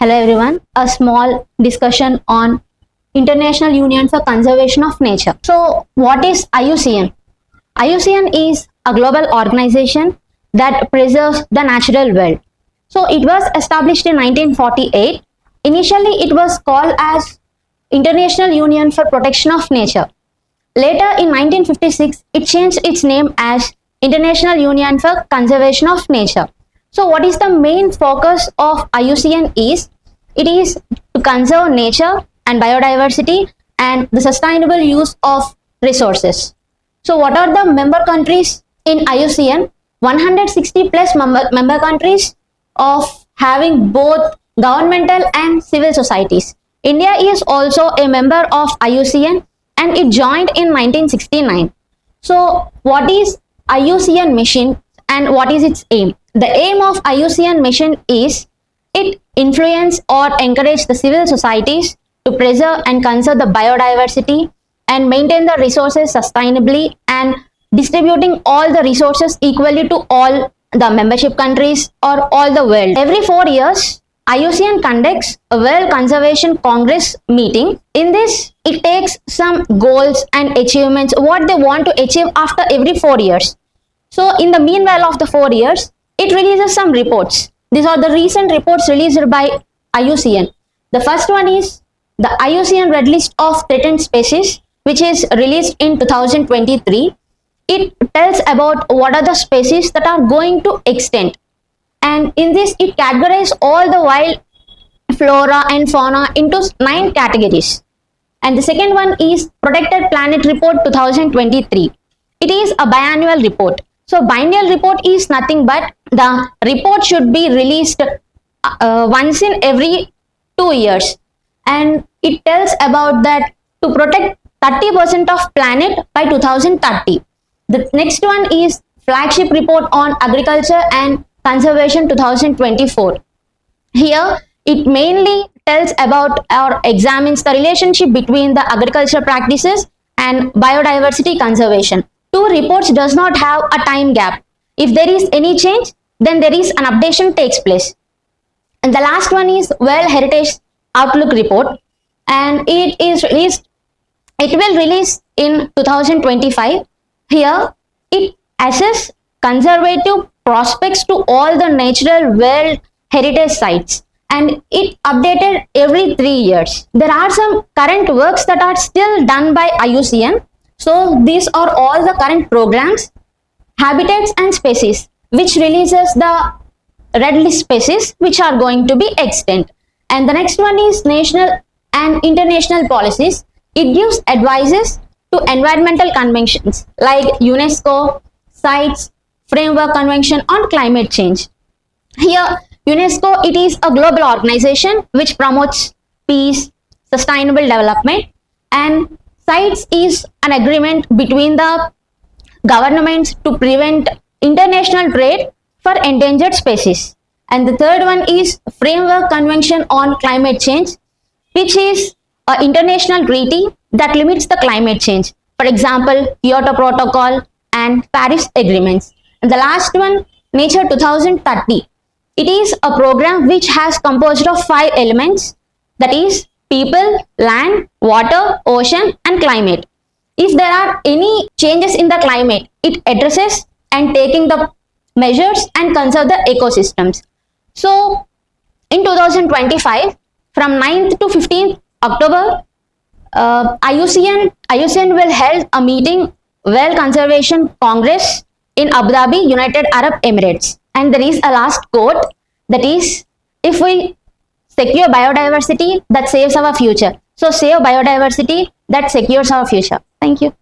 Hello everyone, a small discussion on International Union for Conservation of Nature. So what is IUCN? IUCN is a global organization that preserves the natural world. So it was established in 1948. Initially it was called as International Union for Protection of Nature. Later in 1956 it changed its name as International Union for Conservation of Nature. So what is the main focus of IUCN is, it is to conserve nature and biodiversity and the sustainable use of resources. So what are the member countries in IUCN? 160 plus member countries of having both governmental and civil societies. India is also a member of IUCN and it joined in 1969. So what is IUCN mission and what is its aim? The aim of IUCN mission is it influence or encourage the civil societies to preserve and conserve the biodiversity and maintain the resources sustainably and distributing all the resources equally to all the membership countries or all the world. Every 4 years, IUCN conducts a World Conservation Congress meeting. In this, it takes some goals and achievements, what they want to achieve after every 4 years. So in the meanwhile of the 4 years, it releases some reports. These are the recent reports released by IUCN. The first one is the IUCN Red List of Threatened Species, which is released in 2023. It tells about what are the species that are going to extinct. And in this, it categorizes all the wild flora and fauna into 9 categories. And the second one is Protected Planet Report 2023. It is a biannual report. So biennial report is nothing but the report should be released once in every 2 years. And it tells about that to protect 30% of planet by 2030. The next one is Flagship Report on Agriculture and Conservation 2024. Here, it mainly tells about or examines the relationship between the agricultural practices and biodiversity conservation. 2 reports does not have a time gap. If there is any change, then there is an updation takes place. And the last one is World Heritage Outlook Report, and it will release in 2025. Here, it assesses conservative prospects to all the natural world heritage sites, and it updated every 3 years. There are some current works that are still done by IUCN. So these are all the current programs, habitats and species, which releases the red list species which are going to be extinct. And the next one is national and international policies. It gives advices to environmental conventions like UNESCO, CITES, Framework Convention on Climate Change. Here, UNESCO, it is a global organization which promotes peace, sustainable development, and CITES is an agreement between the governments to prevent international trade for endangered species. And the third one is Framework Convention on Climate Change, which is an international treaty that limits the climate change. For example, Kyoto Protocol and Paris Agreements. And the last one, Nature 2030. It is a program which has composed of 5 elements, that is people, land, water, ocean and climate. If there are any changes in the climate, it addresses and taking the measures and conserve the ecosystems. So in 2025, from 9th to 15th October, IUCN will hold a meeting, World Conservation Congress in Abu Dhabi, United Arab Emirates. And there is a last quote, that is, if we secure biodiversity, that saves our future. So save biodiversity, that secures our future. Thank you.